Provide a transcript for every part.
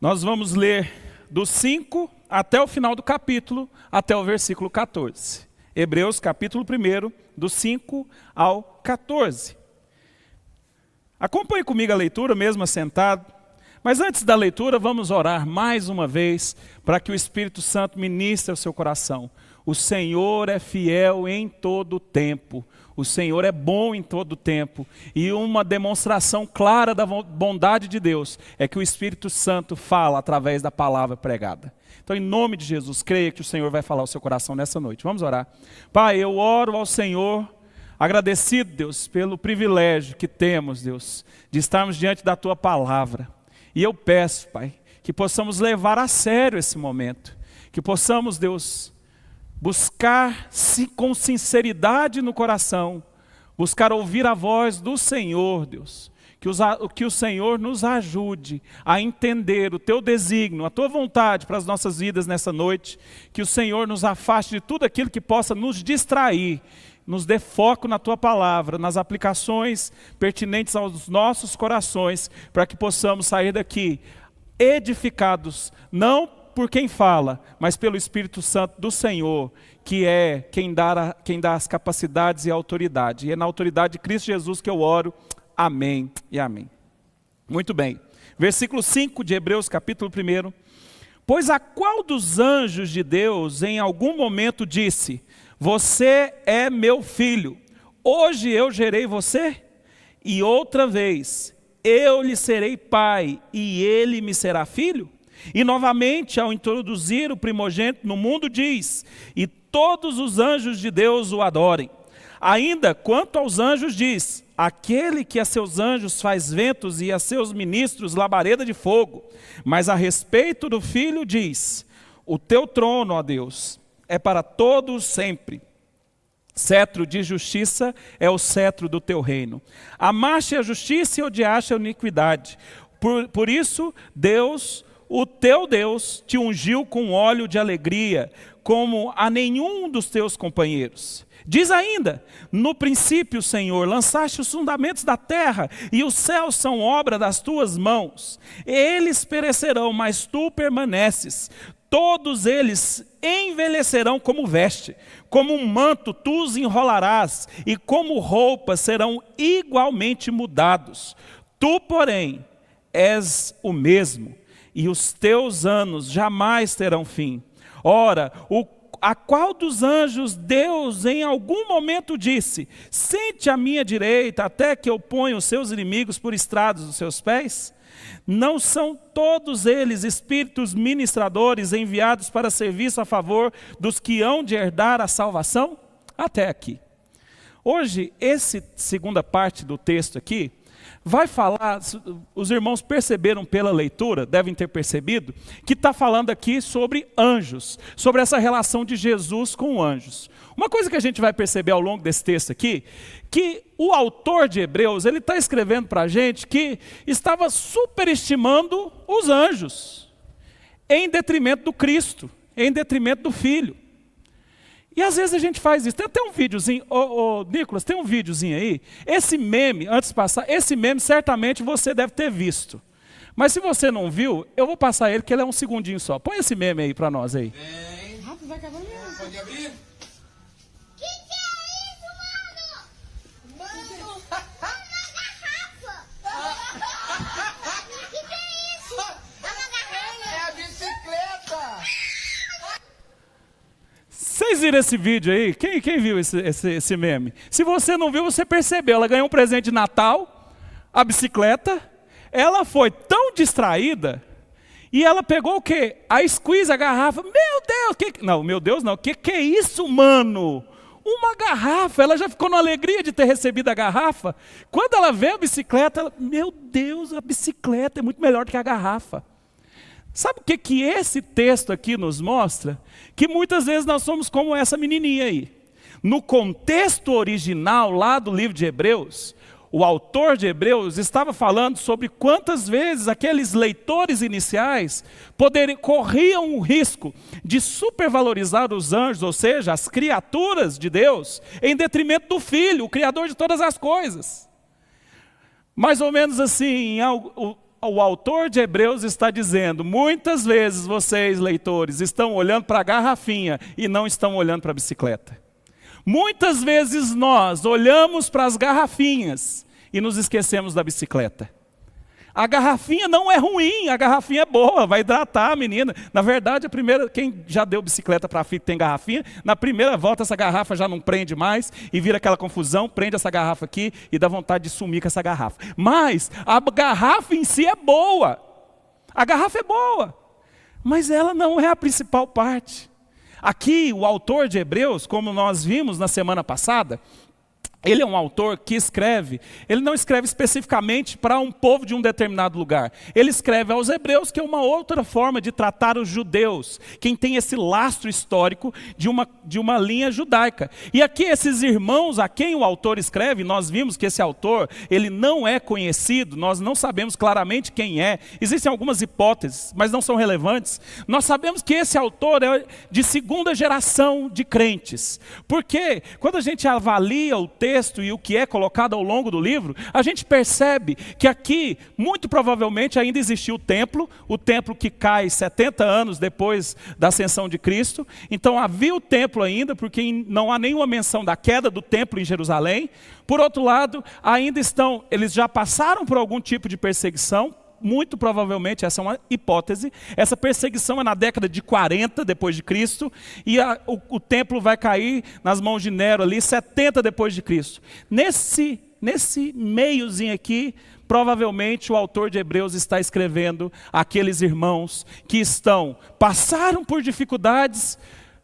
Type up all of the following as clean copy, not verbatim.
Nós vamos ler do 5 até o final do capítulo, até o versículo 14. Hebreus capítulo 1, do 5 ao 14. Acompanhe comigo a leitura, mesmo assentado. Mas antes da leitura, vamos orar mais uma vez para que o Espírito Santo ministre ao seu coração. O Senhor é fiel em todo o tempo. O Senhor é bom em todo o tempo. E uma demonstração clara da bondade de Deus é que o Espírito Santo fala através da palavra pregada. Então, em nome de Jesus, creia que o Senhor vai falar ao seu coração nessa noite. Vamos orar. Pai, eu oro ao Senhor, agradecido, Deus, pelo privilégio que temos, Deus, de estarmos diante da Tua palavra. E eu peço, Pai, que possamos levar a sério esse momento. Que possamos, Deus, buscar com sinceridade no coração, buscar ouvir a voz do Senhor, Deus. Que o Senhor nos ajude a entender o Teu desígnio, a Tua vontade para as nossas vidas nessa noite. Que o Senhor nos afaste de tudo aquilo que possa nos distrair. Nos dê foco na Tua palavra, nas aplicações pertinentes aos nossos corações, para que possamos sair daqui edificados, não por quem fala, mas pelo Espírito Santo do Senhor, que é quem dá as capacidades e a autoridade. E é na autoridade de Cristo Jesus que eu oro. Amém e amém. Muito bem. Versículo 5 de Hebreus capítulo 1. Pois a qual dos anjos de Deus em algum momento disse: você é meu filho, hoje eu gerei você? E outra vez, eu lhe serei pai e ele me será filho? E novamente, ao introduzir o primogênito no mundo, diz: e todos os anjos de Deus o adorem. Ainda quanto aos anjos diz: aquele que a seus anjos faz ventos e a seus ministros labareda de fogo. Mas a respeito do filho diz: o teu trono, ó Deus, é para todos sempre. Cetro de justiça é o cetro do teu reino. Amaste a justiça e odiaste a iniquidade. Por isso, Deus, o teu Deus, te ungiu com óleo de alegria, como a nenhum dos teus companheiros. Diz ainda: no princípio, Senhor, lançaste os fundamentos da terra, e os céus são obra das tuas mãos. Eles perecerão, mas tu permaneces. Todos eles envelhecerão como veste, como um manto tu os enrolarás, e como roupas serão igualmente mudados. Tu, porém, és o mesmo, e os teus anos jamais terão fim. Ora, a qual dos anjos Deus em algum momento disse: sente à minha direita até que eu ponha os seus inimigos por estrados dos seus pés? Não são todos eles espíritos ministradores enviados para serviço a favor dos que hão de herdar a salvação? Até aqui. Hoje, essa segunda parte do texto aqui vai falar, os irmãos perceberam pela leitura, devem ter percebido, que está falando aqui sobre anjos, sobre essa relação de Jesus com anjos. Uma coisa que a gente vai perceber ao longo desse texto aqui, que o autor de Hebreus, ele está escrevendo para a gente que estava superestimando os anjos, em detrimento do Cristo, em detrimento do Filho. E às vezes a gente faz isso. Tem até um videozinho, Nicolas, tem um videozinho aí. Esse meme, antes de passar, esse meme certamente você deve ter visto. Mas se você não viu, eu vou passar ele, que ele é um segundinho só. Põe esse meme aí para nós aí. Rápido, vai acabar mesmo. Pode abrir? Que é isso, mano? Mano! Que é isso? É uma garrafa! É a bicicleta! Vocês viram esse vídeo aí? Quem viu esse meme? Se você não viu, você percebeu. Ela ganhou um presente de Natal, a bicicleta. Ela foi tão distraída e ela pegou o quê? A squeeze, a garrafa. Meu Deus! Não, meu Deus não. Que é isso, mano? Uma garrafa. Ela já ficou na alegria de ter recebido a garrafa. Quando ela vê a bicicleta, ela, meu Deus, a bicicleta é muito melhor do que a garrafa. Sabe o que esse texto aqui nos mostra? Que muitas vezes nós somos como essa menininha aí. No contexto original lá do livro de Hebreus, o autor de Hebreus estava falando sobre quantas vezes aqueles leitores iniciais corriam o risco de supervalorizar os anjos, ou seja, as criaturas de Deus, em detrimento do Filho, o Criador de todas as coisas. Mais ou menos assim, o autor de Hebreus está dizendo, muitas vezes vocês, leitores, estão olhando para a garrafinha e não estão olhando para a bicicleta. Muitas vezes nós olhamos para as garrafinhas e nos esquecemos da bicicleta. A garrafinha não é ruim, a garrafinha é boa, vai hidratar a menina. Na verdade, quem já deu bicicleta para a filha que tem garrafinha, na primeira volta essa garrafa já não prende mais e vira aquela confusão, prende essa garrafa aqui e dá vontade de sumir com essa garrafa. Mas a garrafa em si é boa, a garrafa é boa, mas ela não é a principal parte. Aqui o autor de Hebreus, como nós vimos na semana passada, ele é um autor que escreve, ele não escreve especificamente para um povo de um determinado lugar. Ele escreve aos hebreus, que é uma outra forma de tratar os judeus, quem tem esse lastro histórico de uma linha judaica. E aqui esses irmãos a quem o autor escreve, nós vimos que esse autor, ele não é conhecido, nós não sabemos claramente quem é. Existem algumas hipóteses, mas não são relevantes. Nós sabemos que esse autor é de segunda geração de crentes. Porque quando a gente avalia o texto e o que é colocado ao longo do livro, a gente percebe que aqui, muito provavelmente, ainda existiu o templo que cai 70 anos depois da ascensão de Cristo. Então havia o templo ainda, porque não há nenhuma menção da queda do templo em Jerusalém. Por outro lado, eles já passaram por algum tipo de perseguição. Muito provavelmente, essa é uma hipótese, essa perseguição é na década de 40 depois de Cristo, e o templo vai cair nas mãos de Nero ali, 70 depois de Cristo. Nesse meiozinho aqui, provavelmente o autor de Hebreus está escrevendo àqueles irmãos que passaram por dificuldades,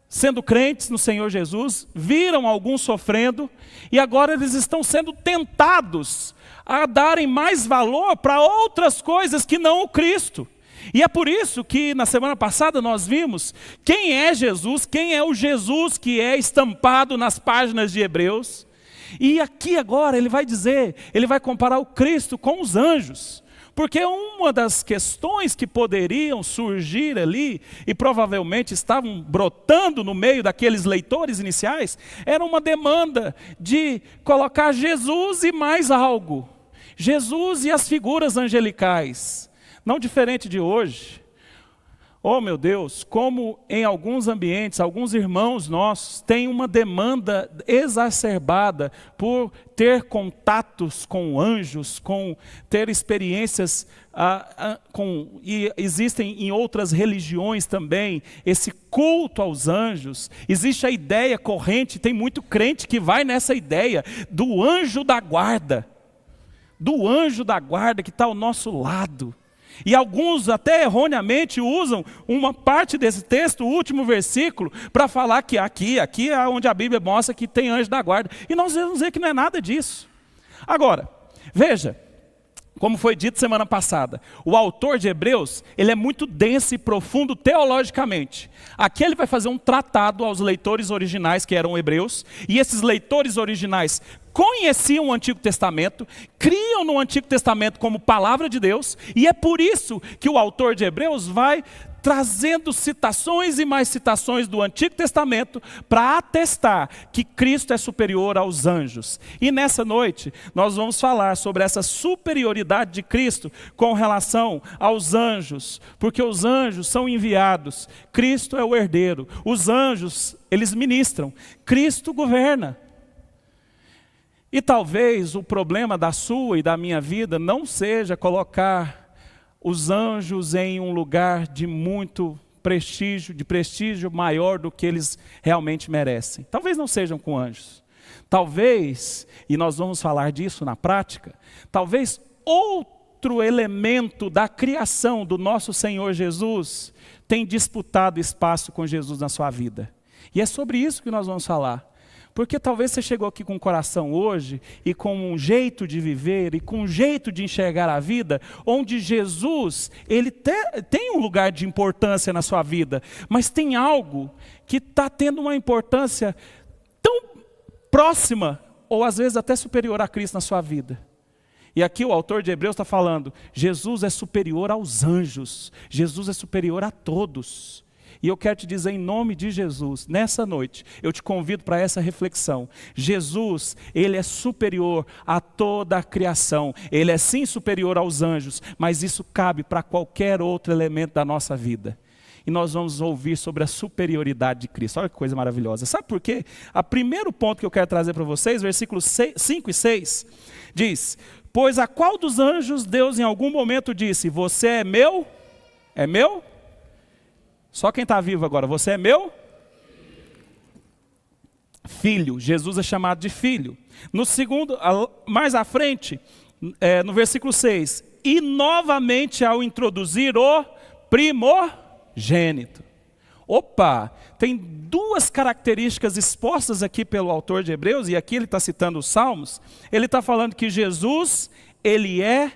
sendo crentes no Senhor Jesus, viram alguns sofrendo, e agora eles estão sendo tentados a darem mais valor para outras coisas que não o Cristo. E é por isso que na semana passada nós vimos quem é Jesus, quem é o Jesus que é estampado nas páginas de Hebreus. E aqui agora ele vai comparar o Cristo com os anjos. Porque uma das questões que poderiam surgir ali, e provavelmente estavam brotando no meio daqueles leitores iniciais, era uma demanda de colocar Jesus e mais algo. Jesus e as figuras angelicais, não diferente de hoje. Oh meu Deus, como em alguns ambientes, alguns irmãos nossos têm uma demanda exacerbada por ter contatos com anjos, com ter experiências, e existem em outras religiões também, esse culto aos anjos. Existe a ideia corrente, tem muito crente que vai nessa ideia do anjo da guarda. Do anjo da guarda que está ao nosso lado. E alguns até erroneamente usam uma parte desse texto, o último versículo, para falar que aqui é onde a Bíblia mostra que tem anjo da guarda. E nós vamos dizer que não é nada disso. Agora, veja, como foi dito semana passada, o autor de Hebreus, ele é muito denso e profundo teologicamente. Aqui ele vai fazer um tratado aos leitores originais que eram hebreus, e esses leitores originais conheciam o Antigo Testamento, criam no Antigo Testamento como palavra de Deus, e é por isso que o autor de Hebreus vai trazendo citações e mais citações do Antigo Testamento para atestar que Cristo é superior aos anjos. E nessa noite nós vamos falar sobre essa superioridade de Cristo com relação aos anjos, porque os anjos são enviados, Cristo é o herdeiro, os anjos eles ministram, Cristo governa. E talvez o problema da sua e da minha vida não seja colocar os anjos em um lugar de muito prestígio, de prestígio maior do que eles realmente merecem. Talvez não sejam com anjos. Talvez, e nós vamos falar disso na prática, talvez outro elemento da criação do nosso Senhor Jesus tenha disputado espaço com Jesus na sua vida. E é sobre isso que nós vamos falar. Porque talvez você chegou aqui com o coração hoje e com um jeito de viver e com um jeito de enxergar a vida, onde Jesus, ele tem um lugar de importância na sua vida, mas tem algo que está tendo uma importância tão próxima, ou às vezes até superior a Cristo na sua vida. E aqui o autor de Hebreus está falando, Jesus é superior aos anjos, Jesus é superior a todos. E eu quero te dizer em nome de Jesus, nessa noite, eu te convido para essa reflexão. Jesus, Ele é superior a toda a criação. Ele é sim superior aos anjos, mas isso cabe para qualquer outro elemento da nossa vida. E nós vamos ouvir sobre a superioridade de Cristo. Olha que coisa maravilhosa. Sabe por quê? O primeiro ponto que eu quero trazer para vocês, versículos 5 e 6, diz: pois a qual dos anjos Deus em algum momento disse, você é meu? É meu? Só quem está vivo agora, você é meu? Filho. Jesus é chamado de filho. No segundo, mais à frente, no versículo 6, e novamente ao introduzir o primogênito. Opa, tem duas características expostas aqui pelo autor de Hebreus, e aqui ele está citando os Salmos. Ele está falando que Jesus, Ele é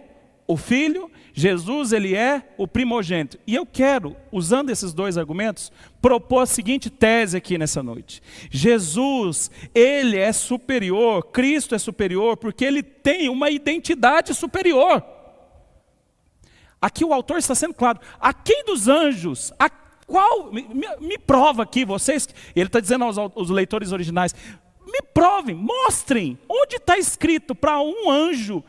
o Filho, Jesus, Ele é o primogênito. E eu quero, usando esses dois argumentos, propor a seguinte tese aqui nessa noite. Jesus, Ele é superior, Cristo é superior, porque Ele tem uma identidade superior. Aqui o autor está sendo claro. A quem dos anjos, a qual, me prova aqui vocês, ele está dizendo aos leitores originais, me provem, mostrem, onde está escrito para um anjo,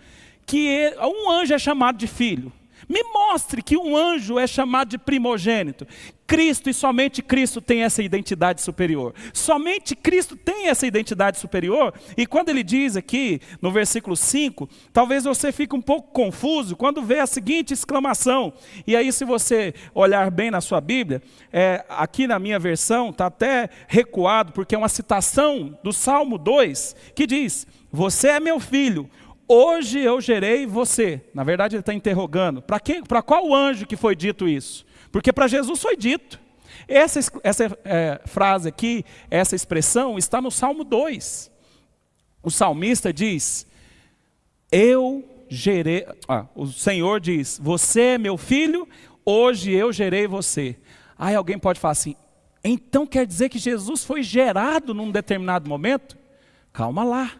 que um anjo é chamado de filho. Me mostre que um anjo é chamado de primogênito. Cristo e somente Cristo tem essa identidade superior. Somente Cristo tem essa identidade superior. E quando ele diz aqui, no versículo 5, talvez você fique um pouco confuso quando vê a seguinte exclamação. E aí, se você olhar bem na sua Bíblia, aqui na minha versão está até recuado, porque é uma citação do Salmo 2, que diz, você é meu filho, hoje eu gerei você. Na verdade ele está interrogando, para qual anjo que foi dito isso? Porque para Jesus foi dito. Essa frase aqui, essa expressão está no Salmo 2. O salmista diz, o Senhor diz, você é meu filho, hoje eu gerei você. Aí alguém pode falar assim, então quer dizer que Jesus foi gerado num determinado momento? Calma lá.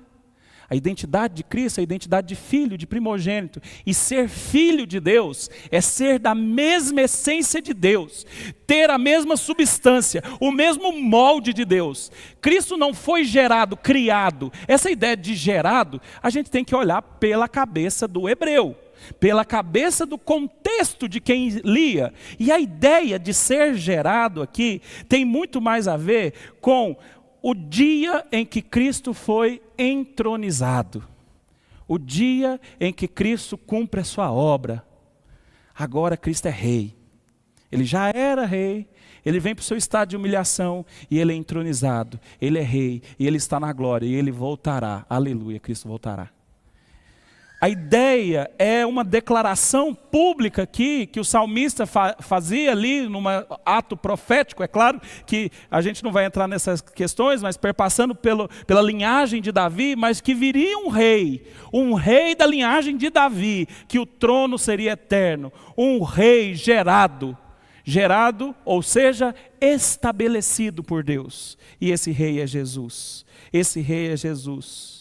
A identidade de Cristo é a identidade de filho, de primogênito. E ser filho de Deus é ser da mesma essência de Deus, ter a mesma substância, o mesmo molde de Deus. Cristo não foi gerado, criado. Essa ideia de gerado, a gente tem que olhar pela cabeça do hebreu, pela cabeça do contexto de quem lia. E a ideia de ser gerado aqui tem muito mais a ver com o dia em que Cristo foi entronizado. O dia em que Cristo cumpre a sua obra. Agora Cristo é rei. Ele já era rei. Ele vem para o seu estado de humilhação e ele é entronizado. Ele é rei e ele está na glória e ele voltará. Aleluia, Cristo voltará. A ideia é uma declaração pública aqui, que o salmista fazia ali, num ato profético. É claro que a gente não vai entrar nessas questões, mas perpassando pela linhagem de Davi, mas que viria um rei da linhagem de Davi, que o trono seria eterno, um rei gerado, ou seja, estabelecido por Deus. E esse rei é Jesus. Esse rei é Jesus.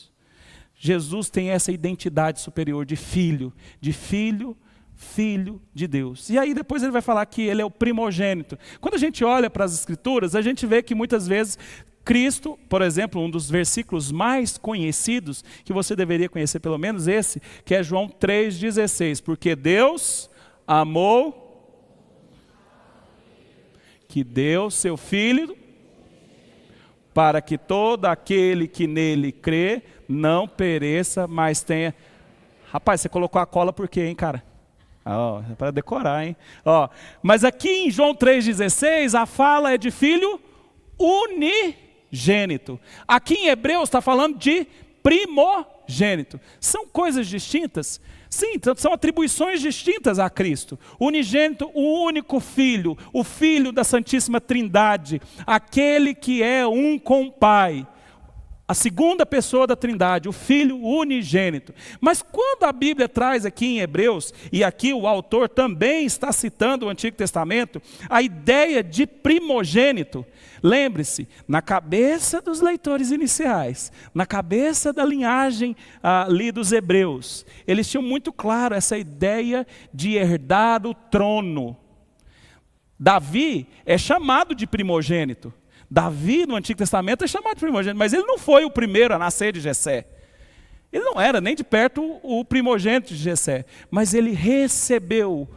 Jesus tem essa identidade superior de filho de Deus. E aí depois ele vai falar que ele é o primogênito. Quando a gente olha para as Escrituras, a gente vê que muitas vezes Cristo, por exemplo, um dos versículos mais conhecidos, que você deveria conhecer pelo menos esse, que é João 3,16. Porque Deus amou, que deu seu Filho, para que todo aquele que nele crê não pereça, mas tenha... Rapaz, você colocou a cola por quê, hein, cara? É para decorar, hein? Mas aqui em João 3,16, a fala é de filho unigênito. Aqui em Hebreus está falando de primogênito. São coisas distintas? Sim, são atribuições distintas a Cristo. Unigênito, o único filho, o filho da Santíssima Trindade, aquele que é um com o Pai. A segunda pessoa da Trindade, o Filho unigênito. Mas quando a Bíblia traz aqui em Hebreus, e aqui o autor também está citando o Antigo Testamento, a ideia de primogênito, lembre-se, na cabeça dos leitores iniciais, na cabeça da linhagem ali dos hebreus, eles tinham muito claro essa ideia de herdar o trono. Davi é chamado de primogênito. Davi, no Antigo Testamento, é chamado de primogênito, mas ele não foi o primeiro a nascer de Jessé. Ele não era nem de perto o primogênito de Jessé, mas ele recebeu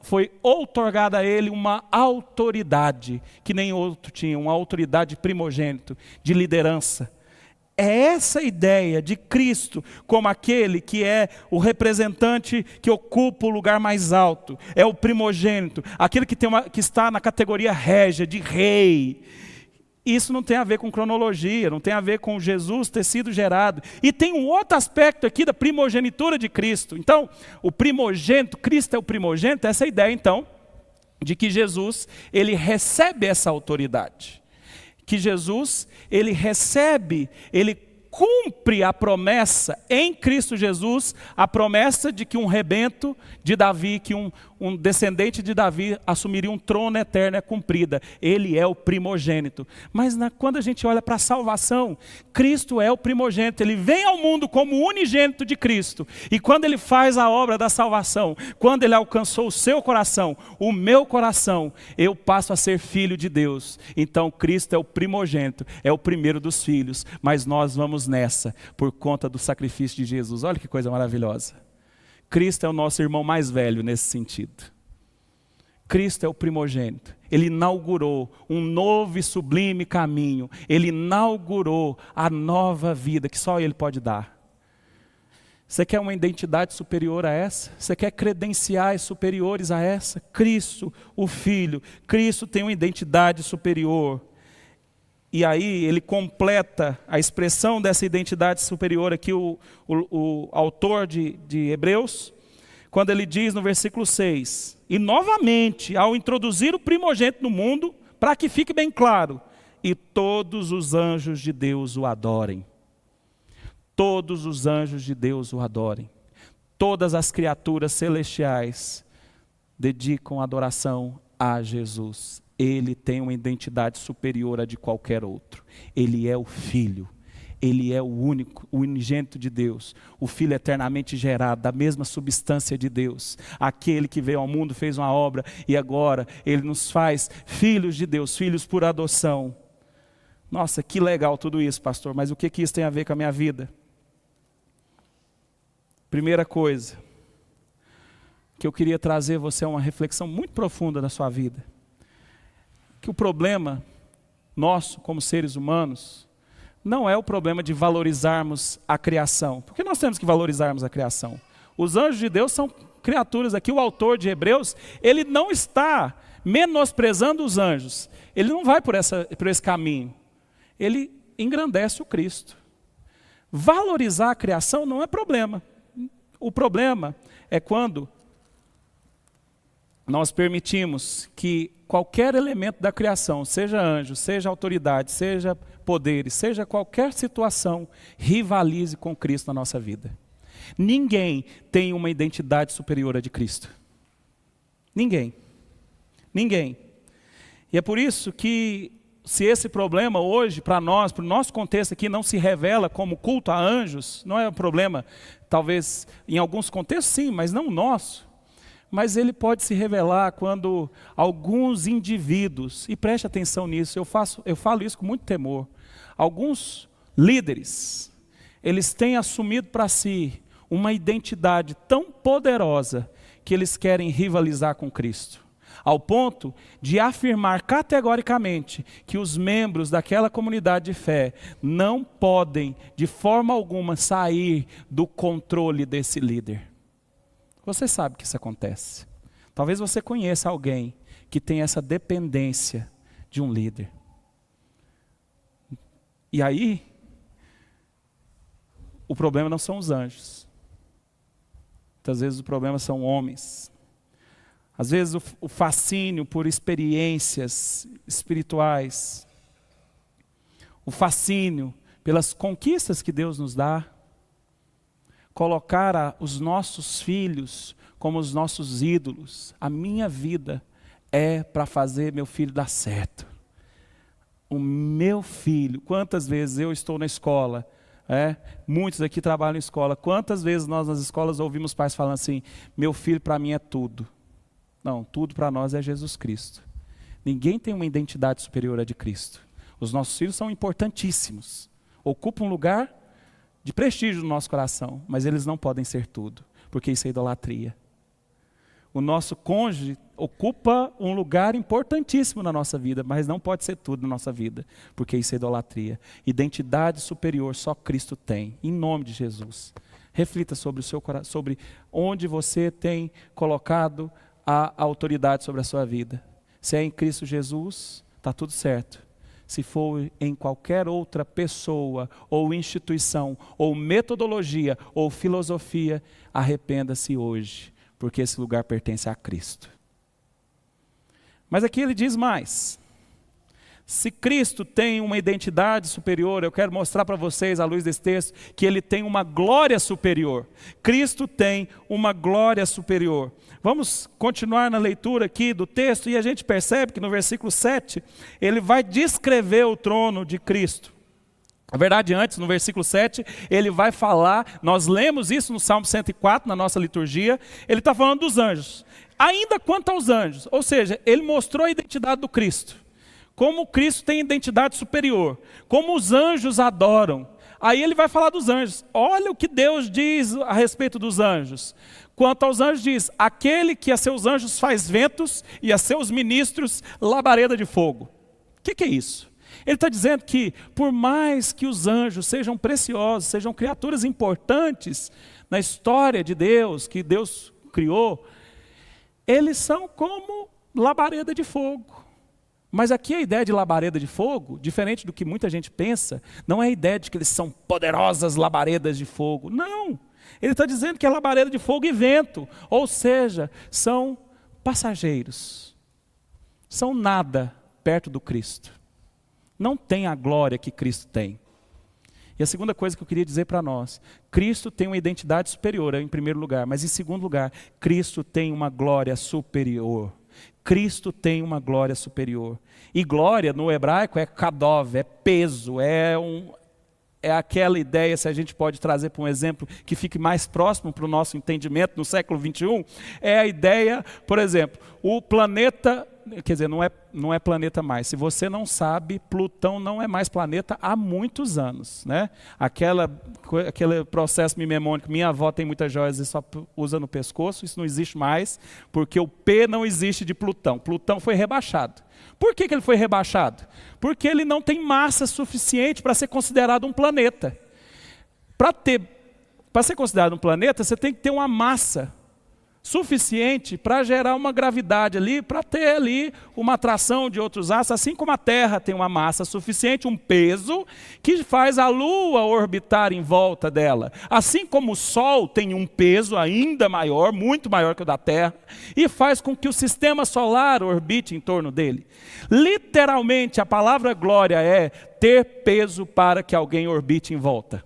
foi outorgada a ele uma autoridade, que nem outro tinha, uma autoridade de primogênito, de liderança. É essa ideia de Cristo como aquele que é o representante que ocupa o lugar mais alto, é o primogênito, aquele que está na categoria régia, de rei. Isso não tem a ver com cronologia, não tem a ver com Jesus ter sido gerado. E tem um outro aspecto aqui da primogenitura de Cristo. Então, o primogênito, Cristo é o primogênito, essa ideia então, de que Jesus, ele recebe essa autoridade. Que Jesus, ele recebe, ele cumpre a promessa em Cristo Jesus, a promessa de que um rebento de Davi, que um descendente de Davi assumiria um trono eterno é cumprida. Ele é o primogênito. Mas quando a gente olha para a salvação, Cristo é o primogênito. Ele vem ao mundo como o unigênito de Cristo. E quando ele faz a obra da salvação, quando ele alcançou o seu coração, o meu coração, eu passo a ser filho de Deus. Então Cristo é o primogênito, é o primeiro dos filhos. Mas nós vamos nessa por conta do sacrifício de Jesus. Olha que coisa maravilhosa. Cristo é o nosso irmão mais velho nesse sentido. Cristo é o primogênito. Ele inaugurou um novo e sublime caminho. Ele inaugurou a nova vida que só Ele pode dar. Você quer uma identidade superior a essa? Você quer credenciais superiores a essa? Cristo, o Filho. Cristo tem uma identidade superior. E aí ele completa a expressão dessa identidade superior aqui, o autor de Hebreus, quando ele diz no versículo 6, e novamente, ao introduzir o primogênito no mundo, para que fique bem claro, e todos os anjos de Deus o adorem. Todos os anjos de Deus o adorem. Todas as criaturas celestiais dedicam adoração a Jesus. Ele tem uma identidade superior a de qualquer outro. Ele é o Filho. Ele é o único, o unigênito de Deus. O Filho eternamente gerado, da mesma substância de Deus. Aquele que veio ao mundo, fez uma obra e agora Ele nos faz filhos de Deus, filhos por adoção. Nossa, que legal tudo isso, pastor. Mas o que isso tem a ver com a minha vida? Primeira coisa que eu queria trazer você a uma reflexão muito profunda da sua vida. Que o problema nosso, como seres humanos, não é o problema de valorizarmos a criação. Por que nós temos que valorizarmos a criação? Os anjos de Deus são criaturas. Aqui o autor de Hebreus, ele não está menosprezando os anjos. Ele não vai por esse caminho. Ele engrandece o Cristo. Valorizar a criação não é problema. O problema é quando nós permitimos que qualquer elemento da criação, seja anjo, seja autoridade, seja poderes, seja qualquer situação, rivalize com Cristo na nossa vida. Ninguém tem uma identidade superior à de Cristo. Ninguém. Ninguém. E é por isso que, se esse problema hoje, para nós, para o nosso contexto aqui, não se revela como culto a anjos, não é um problema, talvez em alguns contextos sim, mas não o nosso. Mas ele pode se revelar quando alguns indivíduos, e preste atenção nisso, eu falo isso com muito temor, alguns líderes, eles têm assumido para si uma identidade tão poderosa que eles querem rivalizar com Cristo, ao ponto de afirmar categoricamente que os membros daquela comunidade de fé não podem, de forma alguma, sair do controle desse líder. Você sabe que isso acontece. Talvez você conheça alguém que tem essa dependência de um líder. E aí, o problema não são os anjos. Muitas vezes o problema são homens. Às vezes o fascínio por experiências espirituais. O fascínio pelas conquistas que Deus nos dá. Colocar os nossos filhos como os nossos ídolos. A minha vida é para fazer meu filho dar certo. O meu filho, quantas vezes eu estou na escola, muitos aqui trabalham em escola, quantas vezes nós nas escolas ouvimos pais falando assim, meu filho para mim é tudo. Não, tudo para nós é Jesus Cristo. Ninguém tem uma identidade superior à de Cristo. Os nossos filhos são importantíssimos. Ocupam um lugar de prestígio no nosso coração, mas eles não podem ser tudo, porque isso é idolatria. O nosso cônjuge ocupa um lugar importantíssimo na nossa vida, mas não pode ser tudo na nossa vida, porque isso é idolatria. Identidade superior só Cristo tem, em nome de Jesus. Reflita sobre o seu coração, sobre onde você tem colocado a autoridade sobre a sua vida. Se é em Cristo Jesus, está tudo certo. Se for em qualquer outra pessoa, ou instituição, ou metodologia, ou filosofia, arrependa-se hoje, porque esse lugar pertence a Cristo. Mas aqui ele diz mais. Se Cristo tem uma identidade superior, eu quero mostrar para vocês, à luz desse texto, que ele tem uma glória superior. Cristo tem uma glória superior. Vamos continuar na leitura aqui do texto, e a gente percebe que no versículo 7, ele vai descrever o trono de Cristo. Na verdade, antes, no versículo 7, ele vai falar, nós lemos isso no Salmo 104, na nossa liturgia, ele está falando dos anjos. Ainda quanto aos anjos, ou seja, ele mostrou a identidade do Cristo. Como Cristo tem identidade superior, como os anjos adoram. Aí ele vai falar dos anjos. Olha o que Deus diz a respeito dos anjos. Quanto aos anjos diz, aquele que a seus anjos faz ventos e a seus ministros labareda de fogo. O que é isso? Ele está dizendo que por mais que os anjos sejam preciosos, sejam criaturas importantes na história de Deus, que Deus criou, eles são como labareda de fogo. Mas aqui a ideia de labareda de fogo, diferente do que muita gente pensa, não é a ideia de que eles são poderosas labaredas de fogo. Não, ele está dizendo que é labareda de fogo e vento, ou seja, são passageiros, são nada perto do Cristo. Não tem a glória que Cristo tem. E a segunda coisa que eu queria dizer para nós, Cristo tem uma identidade superior, em primeiro lugar, mas em segundo lugar, Cristo tem uma glória superior. Cristo tem uma glória superior. E glória no hebraico é kadov, é peso, é aquela ideia, se a gente pode trazer para um exemplo que fique mais próximo para o nosso entendimento no século 21, é a ideia, por exemplo, o planeta, quer dizer, não é planeta mais. Se você não sabe, Plutão não é mais planeta há muitos anos, né? Aquele processo mnemônico, minha avó tem muitas joias e só usa no pescoço, isso não existe mais, porque o P não existe de Plutão. Plutão foi rebaixado. Por que ele foi rebaixado? Porque ele não tem massa suficiente para ser considerado um planeta. Para ser considerado um planeta, você tem que ter uma massa suficiente para gerar uma gravidade ali, para ter ali uma atração de outros astros, assim como a Terra tem uma massa suficiente, um peso, que faz a Lua orbitar em volta dela. Assim como o Sol tem um peso ainda maior, muito maior que o da Terra, e faz com que o sistema solar orbite em torno dele. Literalmente, a palavra glória é ter peso para que alguém orbite em volta.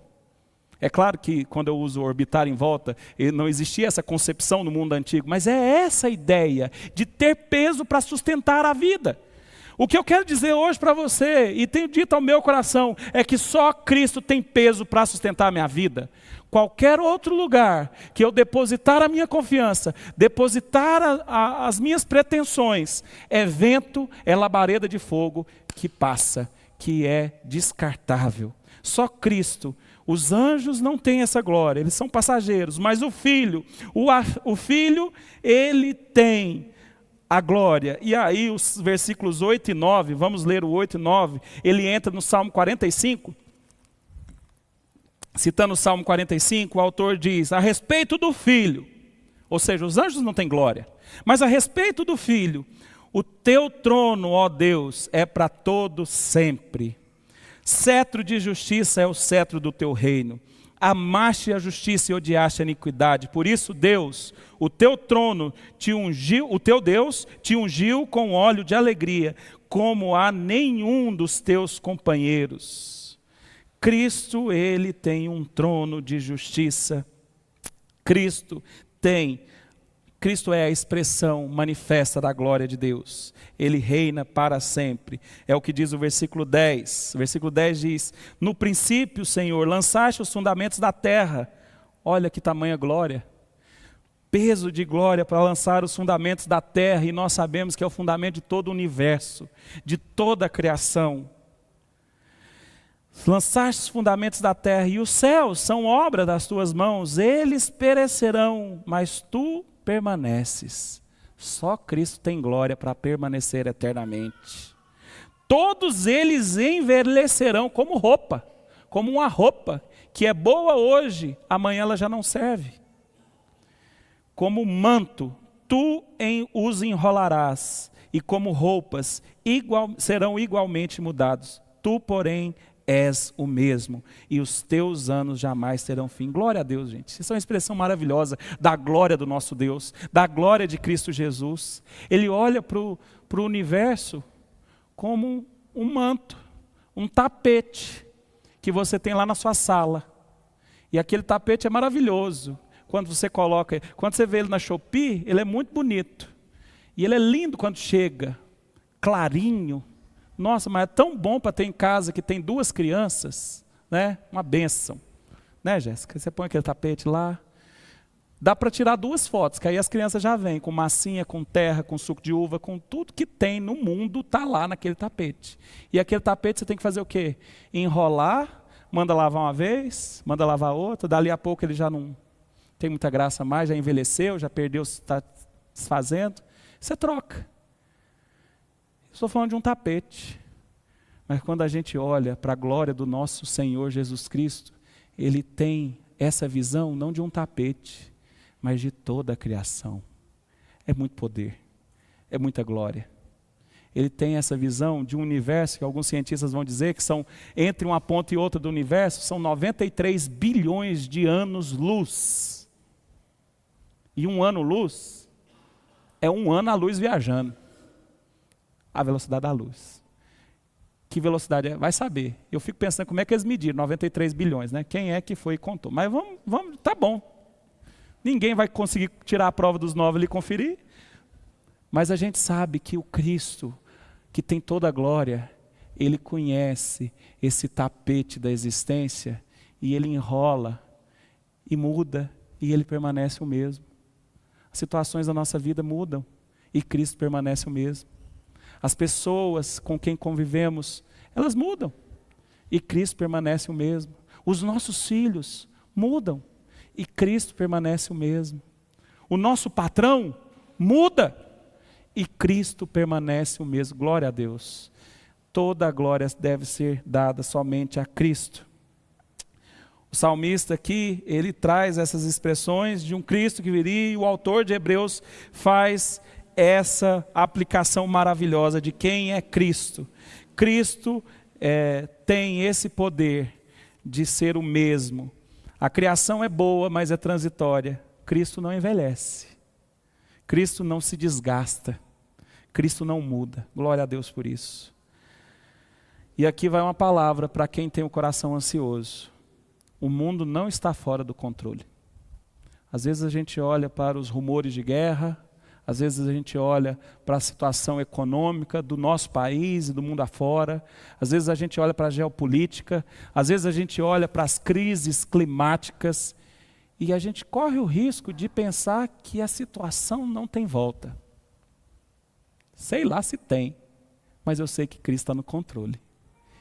É claro que quando eu uso orbitar em volta, não existia essa concepção no mundo antigo, mas é essa ideia de ter peso para sustentar a vida. O que eu quero dizer hoje para você, e tenho dito ao meu coração, é que só Cristo tem peso para sustentar a minha vida. Qualquer outro lugar que eu depositar a minha confiança, depositar as minhas pretensões, é vento, é labareda de fogo que passa, que é descartável. Só Cristo. Os anjos não têm essa glória, eles são passageiros, mas o Filho, ele tem a glória. E aí os versículos 8 e 9, vamos ler o 8 e 9, ele entra no Salmo 45, citando o Salmo 45, o autor diz, a respeito do Filho, ou seja, os anjos não têm glória, mas a respeito do Filho, o teu trono, ó Deus, é para todo sempre. Cetro de justiça é o cetro do teu reino. Amaste a justiça e odiaste a iniquidade. Por isso, Deus, o teu trono te ungiu, o teu Deus te ungiu com óleo de alegria, como a nenhum dos teus companheiros. Cristo, ele tem um trono de justiça. Cristo é a expressão manifesta da glória de Deus. Ele reina para sempre. É o que diz o versículo 10. O versículo 10 diz, no princípio, Senhor, lançaste os fundamentos da terra. Olha que tamanha glória. peso de glória para lançar os fundamentos da terra, e nós sabemos que é o fundamento de todo o universo, de toda a criação. Lançaste os fundamentos da terra, e os céus são obra das tuas mãos, eles perecerão, mas tu permaneces. Só Cristo tem glória para permanecer eternamente. Todos eles envelhecerão como roupa, como uma roupa que é boa hoje, amanhã ela já não serve. Como manto, tu os enrolarás, e como roupas serão igualmente mudados. Tu, porém, és o mesmo, e os teus anos jamais terão fim. Glória a Deus, gente. Isso é uma expressão maravilhosa da glória do nosso Deus, da glória de Cristo Jesus. Ele olha para o universo como um manto, um tapete que você tem lá na sua sala. E aquele tapete é maravilhoso. Quando você vê ele na Shopee, ele é muito bonito. E ele é lindo quando chega, clarinho. Nossa, mas é tão bom para ter em casa que tem 2 crianças, né? Uma bênção. Né, Jéssica? Você põe aquele tapete lá. Dá para tirar 2 fotos, que aí as crianças já vêm com massinha, com terra, com suco de uva, com tudo que tem no mundo, está lá naquele tapete. E aquele tapete você tem que fazer o quê? Enrolar, manda lavar uma vez, manda lavar outra, dali a pouco ele já não tem muita graça mais, já envelheceu, já perdeu, está desfazendo. Você troca. Estou falando de um tapete. Mas quando a gente olha para a glória do nosso Senhor Jesus Cristo, Ele tem essa visão não de um tapete, mas de toda a criação. É muito poder, é muita glória. Ele tem essa visão de um universo que alguns cientistas vão dizer que são, entre uma ponta e outra do universo, são 93 bilhões de anos-luz. E um ano-luz é um ano a luz viajando. A velocidade da luz. Que velocidade é? Vai saber. Eu fico pensando como é que eles mediram 93 bilhões, né? Quem é que foi e contou? Mas vamos, tá bom. Ninguém vai conseguir tirar a prova dos 9 ali e conferir. Mas a gente sabe que o Cristo, que tem toda a glória, Ele conhece esse tapete da existência e Ele enrola e muda e Ele permanece o mesmo. As situações da nossa vida mudam e Cristo permanece o mesmo. As pessoas com quem convivemos, elas mudam e Cristo permanece o mesmo. Os nossos filhos mudam e Cristo permanece o mesmo. O nosso patrão muda e Cristo permanece o mesmo. Glória a Deus. Toda a glória deve ser dada somente a Cristo. O salmista aqui, ele traz essas expressões de um Cristo que viria, e o autor de Hebreus faz essa aplicação maravilhosa de quem é Cristo. Cristo tem esse poder de ser o mesmo. A criação é boa, mas é transitória. Cristo não envelhece. Cristo não se desgasta. Cristo não muda. Glória a Deus por isso. E aqui vai uma palavra para quem tem o coração ansioso. O mundo não está fora do controle. Às vezes a gente olha para os rumores de guerra, às vezes a gente olha para a situação econômica do nosso país e do mundo afora, às vezes a gente olha para a geopolítica, às vezes a gente olha para as crises climáticas e a gente corre o risco de pensar que a situação não tem volta. Sei lá se tem, mas eu sei que Cristo está no controle.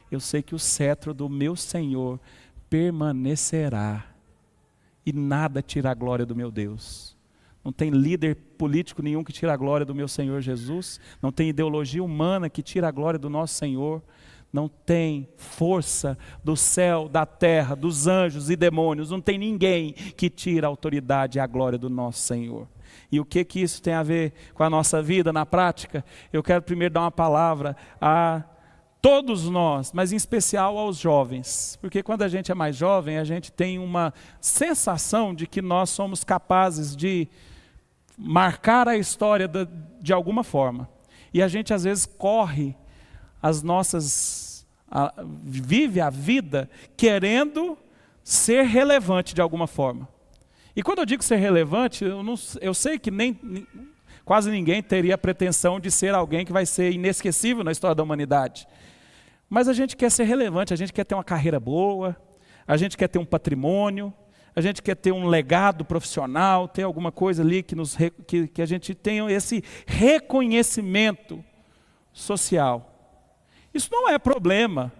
Eu sei que o cetro do meu Senhor permanecerá e nada tira a glória do meu Deus. Não tem líder político nenhum que tira a glória do meu Senhor Jesus, não tem ideologia humana que tira a glória do nosso Senhor, não tem força do céu, da terra, dos anjos e demônios, não tem ninguém que tira a autoridade e a glória do nosso Senhor. E o que isso tem a ver com a nossa vida na prática? Eu quero primeiro dar uma palavra a todos nós, mas em especial aos jovens, porque quando a gente é mais jovem, a gente tem uma sensação de que nós somos capazes de marcar a história de alguma forma. E a gente às vezes corre vive a vida querendo ser relevante de alguma forma. E quando eu digo ser relevante, eu sei que quase ninguém teria a pretensão de ser alguém que vai ser inesquecível na história da humanidade. Mas a gente quer ser relevante, a gente quer ter uma carreira boa, a gente quer ter um patrimônio, a gente quer ter um legado profissional, ter alguma coisa ali que a gente tenha esse reconhecimento social. Isso não é problema.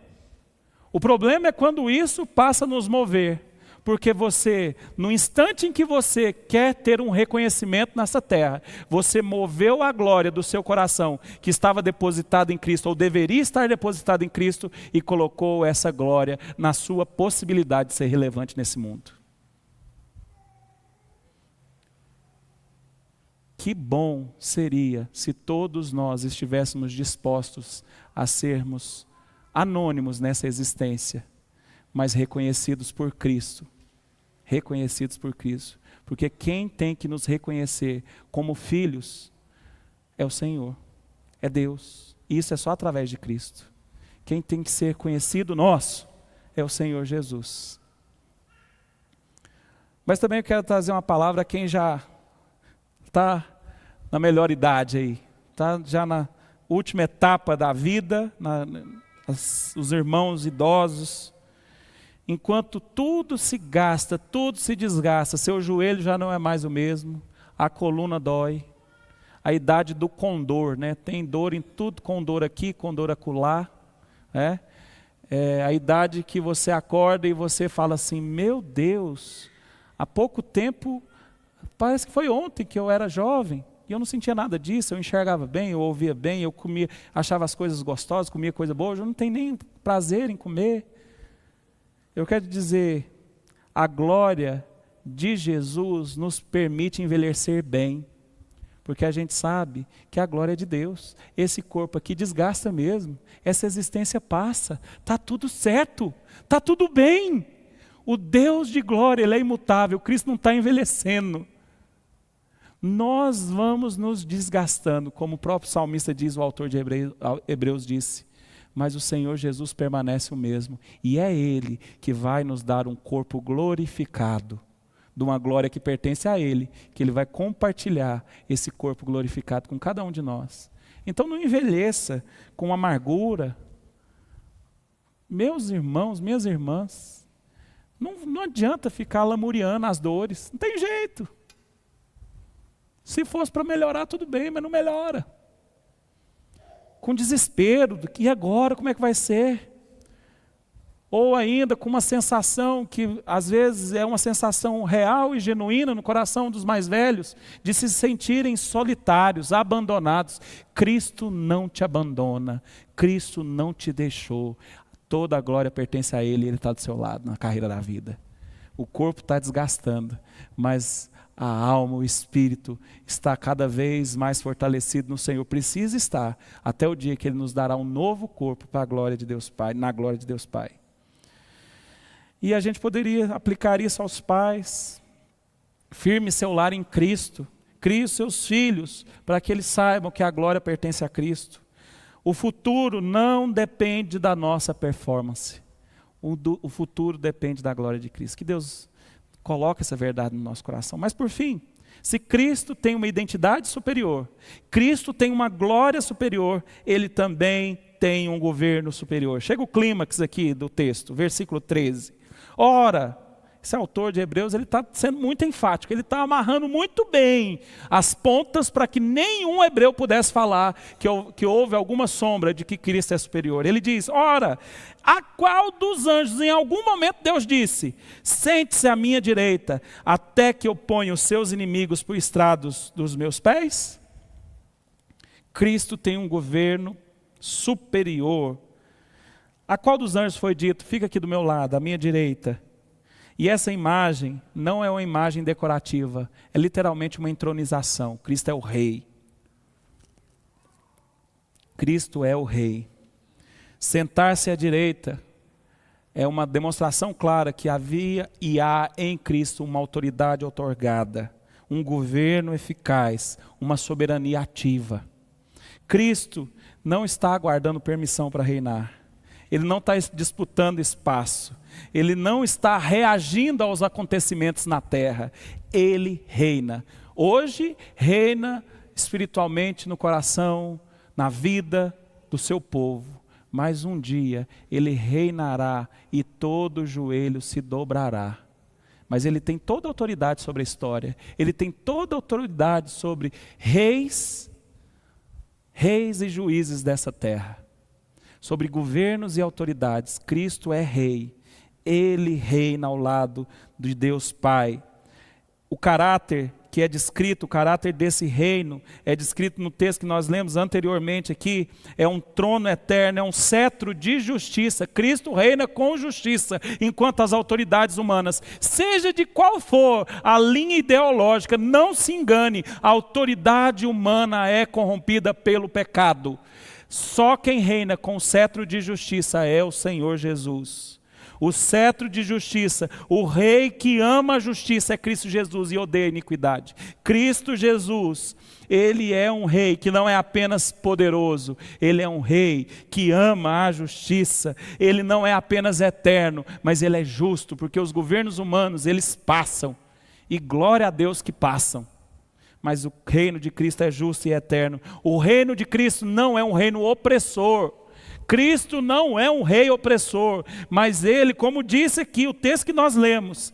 O problema é quando isso passa a nos mover. Porque você, no instante em que você quer ter um reconhecimento nessa terra, você moveu a glória do seu coração, que estava depositada em Cristo, ou deveria estar depositada em Cristo, e colocou essa glória na sua possibilidade de ser relevante nesse mundo. Que bom seria se todos nós estivéssemos dispostos a sermos anônimos nessa existência, mas reconhecidos por Cristo. Reconhecidos por Cristo. Porque quem tem que nos reconhecer como filhos é o Senhor, é Deus. E isso é só através de Cristo. Quem tem que ser conhecido nosso é o Senhor Jesus. Mas também eu quero trazer uma palavra a quem já está na melhor idade aí, está já na última etapa da vida, os irmãos idosos. Enquanto tudo se gasta, tudo se desgasta, seu joelho já não é mais o mesmo, a coluna dói, a idade do condor, né? Tem dor em tudo, condor aqui, condor acolá, né? A idade que você acorda e você fala assim, meu Deus, há pouco tempo, parece que foi ontem que eu era jovem, e eu não sentia nada disso, eu enxergava bem, eu ouvia bem, eu comia, achava as coisas gostosas, comia coisa boa, hoje eu não tenho nem prazer em comer. Eu quero dizer, a glória de Jesus nos permite envelhecer bem, porque a gente sabe que a glória é de Deus. Esse corpo aqui desgasta mesmo, essa existência passa, está tudo certo, está tudo bem. O Deus de glória, Ele é imutável, Cristo não está envelhecendo. Nós vamos nos desgastando, como o próprio salmista diz, o autor de Hebreus disse, mas o Senhor Jesus permanece o mesmo, e é Ele que vai nos dar um corpo glorificado, de uma glória que pertence a Ele, que Ele vai compartilhar esse corpo glorificado com cada um de nós. Então não envelheça com amargura. Meus irmãos, minhas irmãs, não adianta ficar lamuriando as dores, não tem jeito. Se fosse para melhorar, tudo bem, mas não melhora. Com desespero, e agora, como é que vai ser? Ou ainda com uma sensação que às vezes é uma sensação real e genuína no coração dos mais velhos, de se sentirem solitários, abandonados. Cristo não te abandona, Cristo não te deixou. Toda a glória pertence a Ele, Ele está do seu lado na carreira da vida. O corpo está desgastando, mas a alma, o espírito está cada vez mais fortalecido no Senhor. Precisa estar até o dia que Ele nos dará um novo corpo para a glória de Deus Pai, na glória de Deus Pai. E a gente poderia aplicar isso aos pais. Firme seu lar em Cristo. Crie os seus filhos para que eles saibam que a glória pertence a Cristo. O futuro não depende da nossa performance. O futuro depende da glória de Cristo. Que Deus coloque essa verdade no nosso coração. Mas por fim, se Cristo tem uma identidade superior, Cristo tem uma glória superior, Ele também tem um governo superior. Chega o clímax aqui do texto, versículo 13. Ora, esse autor de Hebreus, ele está sendo muito enfático, ele está amarrando muito bem as pontas para que nenhum hebreu pudesse falar que houve alguma sombra de que Cristo é superior. Ele diz, ora, a qual dos anjos em algum momento Deus disse, sente-se à minha direita, até que eu ponha os seus inimigos por estrados dos meus pés? Cristo tem um governo superior. A qual dos anjos foi dito, fica aqui do meu lado, à minha direita? E essa imagem não é uma imagem decorativa, é literalmente uma entronização. Cristo é o rei. Cristo é o rei. Sentar-se à direita é uma demonstração clara que havia e há em Cristo uma autoridade outorgada, um governo eficaz, uma soberania ativa. Cristo não está aguardando permissão para reinar. Ele não está disputando espaço. Ele não está reagindo aos acontecimentos na terra. Ele reina. Hoje reina espiritualmente no coração, na vida do seu povo. Mas um dia Ele reinará e todo joelho se dobrará. mas Ele tem toda a autoridade sobre a história. Ele tem toda a autoridade sobre reis e juízes dessa terra. Sobre governos e autoridades. Cristo é rei. Ele reina ao lado de Deus Pai. O caráter que é descrito, o caráter desse reino, é descrito no texto que nós lemos anteriormente aqui, é um trono eterno, é um cetro de justiça. Cristo reina com justiça, enquanto as autoridades humanas, seja de qual for a linha ideológica, não se engane, a autoridade humana é corrompida pelo pecado. Só quem reina com o cetro de justiça é o Senhor Jesus. O cetro de justiça, o rei que ama a justiça é Cristo Jesus e odeia a iniquidade. Cristo Jesus, Ele é um rei que não é apenas poderoso, Ele é um rei que ama a justiça. Ele não é apenas eterno, mas Ele é justo, porque os governos humanos, eles passam, e glória a Deus que passam. Mas o reino de Cristo é justo e eterno. O reino de Cristo não é um reino opressor. Cristo não é um rei opressor, mas Ele, como disse aqui, o texto que nós lemos,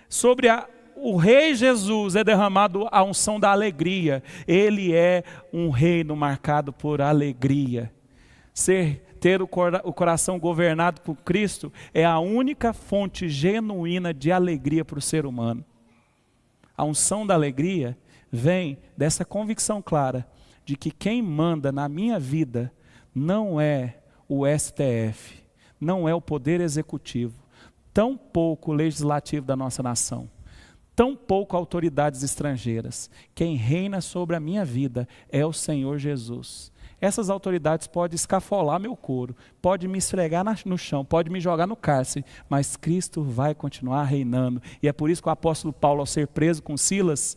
sobre o rei Jesus é derramado a unção da alegria. Ele é um reino marcado por alegria. Ter o coração governado por Cristo é a única fonte genuína de alegria para o ser humano. A unção da alegria vem dessa convicção clara de que quem manda na minha vida não é o STF, não é o poder executivo, tão pouco o legislativo da nossa nação, tão pouco autoridades estrangeiras. Quem reina sobre a minha vida é o Senhor Jesus. Essas autoridades podem escafolar meu couro, pode me esfregar no chão, pode me jogar no cárcere, mas Cristo vai continuar reinando. E é por isso que o apóstolo Paulo, ao ser preso com Silas,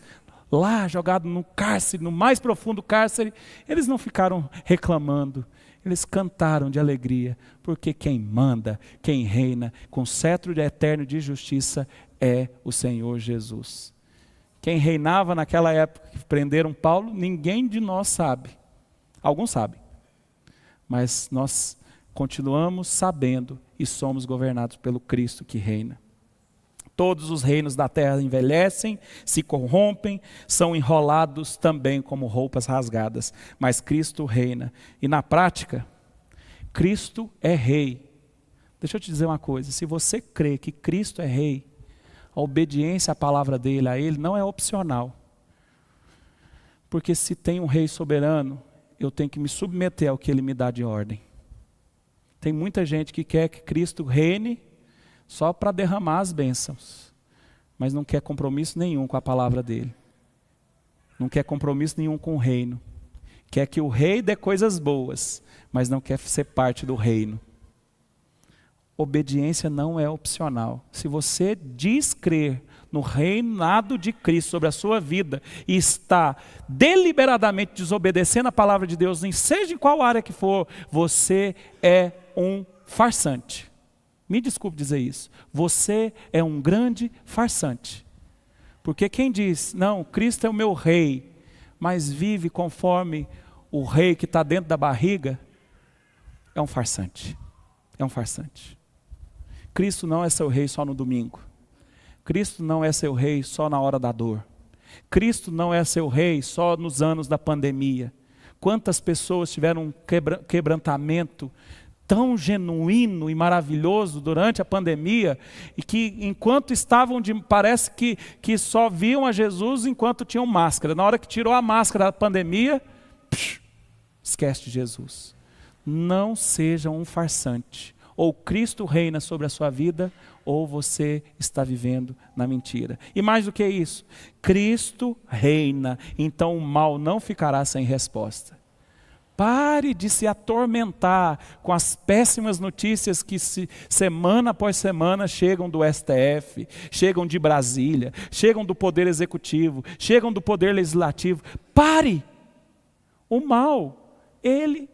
lá jogado no cárcere, no mais profundo cárcere, eles não ficaram reclamando. Eles cantaram de alegria, porque quem manda, quem reina, com cetro de eterno de justiça, é o Senhor Jesus. Quem reinava naquela época que prenderam Paulo, ninguém de nós sabe. Alguns sabem. Mas nós continuamos sabendo e somos governados pelo Cristo que reina. Todos os reinos da terra envelhecem, se corrompem, são enrolados também como roupas rasgadas. Mas Cristo reina. E na prática, Cristo é rei. Deixa eu te dizer uma coisa. Se você crê que Cristo é rei, a obediência à palavra dele, a ele, não é opcional. Porque se tem um rei soberano, eu tenho que me submeter ao que ele me dá de ordem. Tem muita gente que quer que Cristo reine só para derramar as bênçãos, mas não quer compromisso nenhum com a palavra dele. Não quer compromisso nenhum com o reino. Quer que o rei dê coisas boas, mas não quer ser parte do reino. Obediência não é opcional. Se você diz crer no reinado de Cristo sobre a sua vida e está deliberadamente desobedecendo a palavra de Deus, seja em qual área que for, você é um farsante. Me desculpe dizer isso. Você é um grande farsante. Porque quem diz, não, Cristo é o meu rei, mas vive conforme o rei que está dentro da barriga, é um farsante. É um farsante. Cristo não é seu rei só no domingo. Cristo não é seu rei só na hora da dor. Cristo não é seu rei só nos anos da pandemia. Quantas pessoas tiveram um quebrantamento tão genuíno e maravilhoso durante a pandemia, e que enquanto estavam, parece que só viam a Jesus enquanto tinham máscara. Na hora que tirou a máscara da pandemia, esquece de Jesus. Não seja um farsante. Ou Cristo reina sobre a sua vida, ou você está vivendo na mentira. E mais do que isso, Cristo reina, então o mal não ficará sem resposta. Pare de se atormentar com as péssimas notícias que semana após semana chegam do STF, chegam de Brasília, chegam do Poder Executivo, chegam do Poder Legislativo. Pare! O mal, ele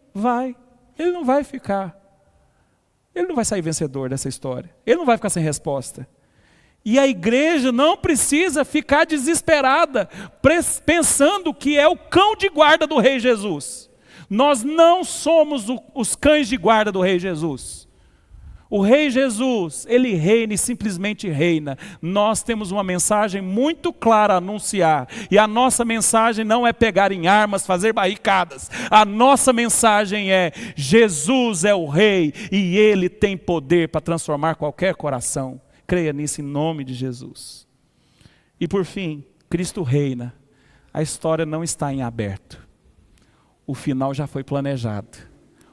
não vai ficar. Ele não vai sair vencedor dessa história. Ele não vai ficar sem resposta. E a igreja não precisa ficar desesperada, pensando que é o cão de guarda do Rei Jesus. Nós não somos os cães de guarda do Rei Jesus. O Rei Jesus, Ele reina e simplesmente reina. Nós temos uma mensagem muito clara a anunciar. E a nossa mensagem não é pegar em armas, fazer barricadas. A nossa mensagem é: Jesus é o Rei e Ele tem poder para transformar qualquer coração. Creia nisso em nome de Jesus. E por fim, Cristo reina. A história não está em aberto. O final já foi planejado.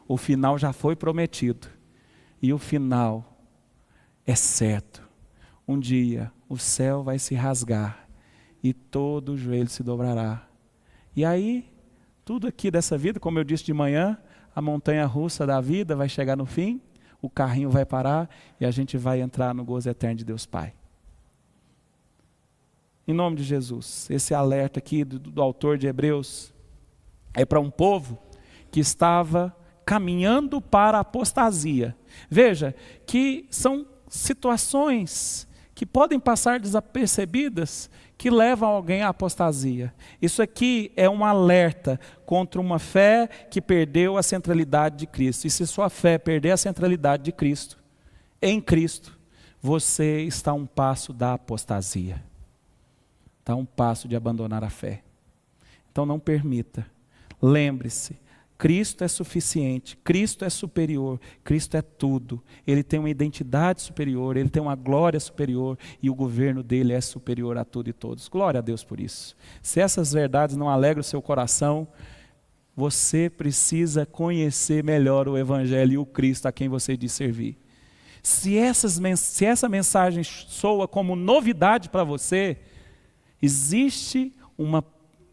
O final já foi prometido. E o final é certo. Um dia o céu vai se rasgar e todo o joelho se dobrará. E aí, tudo aqui dessa vida, como eu disse de manhã, a montanha russa da vida vai chegar no fim, o carrinho vai parar e a gente vai entrar no gozo eterno de Deus Pai. Em nome de Jesus, esse alerta aqui do autor de Hebreus é para um povo que estava caminhando para a apostasia. Veja que são situações que podem passar desapercebidas que levam alguém à apostasia. Isso aqui é um alerta contra uma fé que perdeu a centralidade de Cristo. E se sua fé perder a centralidade de Cristo, em Cristo, você está a um passo da apostasia. Está a um passo de abandonar a fé. Então não permita. Lembre-se, Cristo é suficiente, Cristo é superior, Cristo é tudo. Ele tem uma identidade superior, Ele tem uma glória superior e o governo dele é superior a tudo e todos. Glória a Deus por isso. Se essas verdades não alegram o seu coração, você precisa conhecer melhor o Evangelho e o Cristo a quem você diz servir. Se essa mensagem soa como novidade para você, existe uma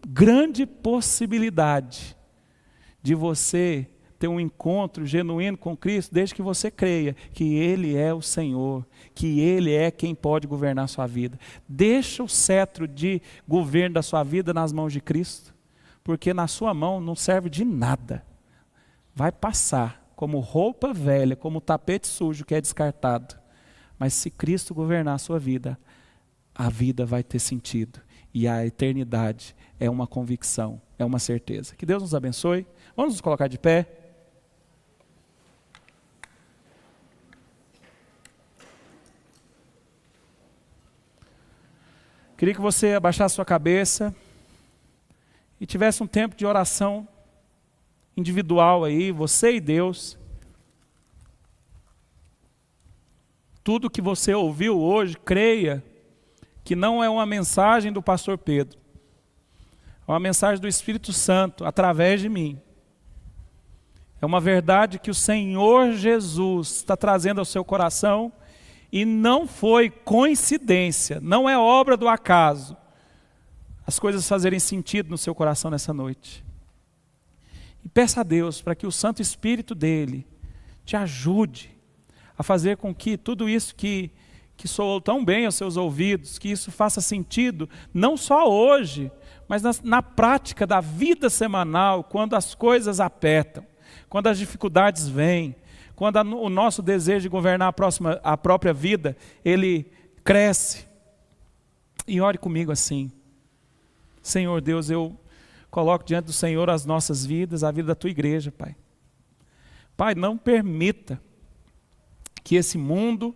grande possibilidade de você ter um encontro genuíno com Cristo, desde que você creia que Ele é o Senhor, que Ele é quem pode governar a sua vida. Deixa o cetro de governo da sua vida nas mãos de Cristo, porque na sua mão não serve de nada. Vai passar como roupa velha, como tapete sujo que é descartado. Mas se Cristo governar a sua vida, a vida vai ter sentido. E a eternidade é uma convicção, é uma certeza. Que Deus nos abençoe. Vamos nos colocar de pé. Queria que você abaixasse sua cabeça e tivesse um tempo de oração individual aí, você e Deus. Tudo que você ouviu hoje, creia que não é uma mensagem do pastor Pedro. É uma mensagem do Espírito Santo, através de mim. É uma verdade que o Senhor Jesus está trazendo ao seu coração e não foi coincidência, não é obra do acaso as coisas fazerem sentido no seu coração nessa noite. E peça a Deus para que o Santo Espírito dele te ajude a fazer com que tudo isso que soou tão bem aos seus ouvidos, que isso faça sentido, não só hoje, mas na prática da vida semanal, quando as coisas apertam, quando as dificuldades vêm, quando o nosso desejo de governar a própria vida, ele cresce. E ore comigo assim: Senhor Deus, eu coloco diante do Senhor as nossas vidas, a vida da Tua igreja, Pai. Pai, não permita que esse mundo,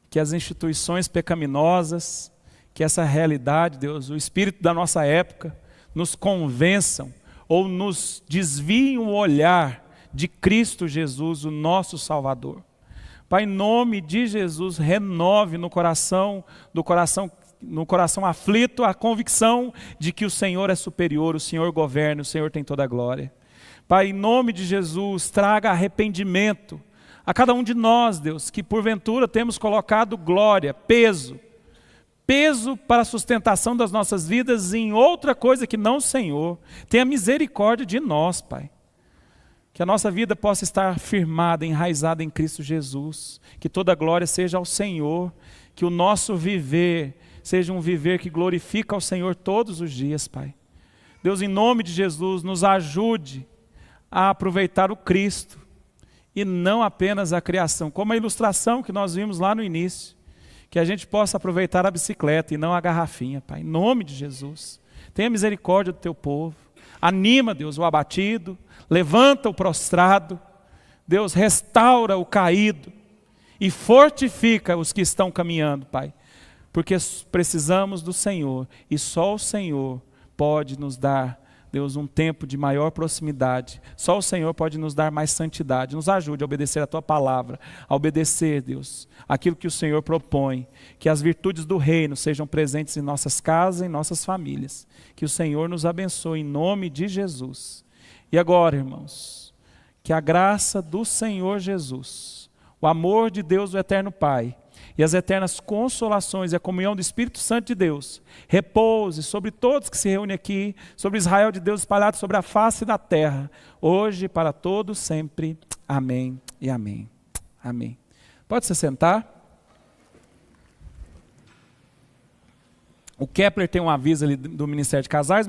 que as instituições pecaminosas, que essa realidade, Deus, o espírito da nossa época, nos convençam ou nos desviem o olhar de Cristo Jesus, o nosso Salvador. Pai, em nome de Jesus, renove no coração aflito a convicção de que o Senhor é superior, o Senhor governa, o Senhor tem toda a glória. Pai, em nome de Jesus, traga arrependimento a cada um de nós, Deus, que porventura temos colocado glória, peso para a sustentação das nossas vidas em outra coisa que não o Senhor. Tenha misericórdia de nós, Pai. Que a nossa vida possa estar firmada, enraizada em Cristo Jesus. Que toda glória seja ao Senhor. Que o nosso viver seja um viver que glorifica ao Senhor todos os dias, Pai. Deus, em nome de Jesus, nos ajude a aproveitar o Cristo e não apenas a criação, como a ilustração que nós vimos lá no início. Que a gente possa aproveitar a bicicleta e não a garrafinha, Pai. Em nome de Jesus. Tenha misericórdia do Teu povo. Anima, Deus, o abatido. Levanta o prostrado. Deus, restaura o caído. e fortifica os que estão caminhando, Pai. Porque precisamos do Senhor e só o Senhor pode nos dar, Deus, um tempo de maior proximidade. Só o Senhor pode nos dar mais santidade. Nos ajude a obedecer a Tua palavra, a obedecer, Deus, aquilo que o Senhor propõe. Que as virtudes do reino sejam presentes em nossas casas, em nossas famílias. Que o Senhor nos abençoe em nome de Jesus. E agora, irmãos, que a graça do Senhor Jesus, o amor de Deus, o eterno Pai, e as eternas consolações e a comunhão do Espírito Santo de Deus repouse sobre todos que se reúnem aqui, sobre Israel de Deus espalhado sobre a face da terra, hoje e para todos sempre. Amém e amém. Amém. Pode se sentar. O Kepler tem um aviso ali do Ministério de Casais.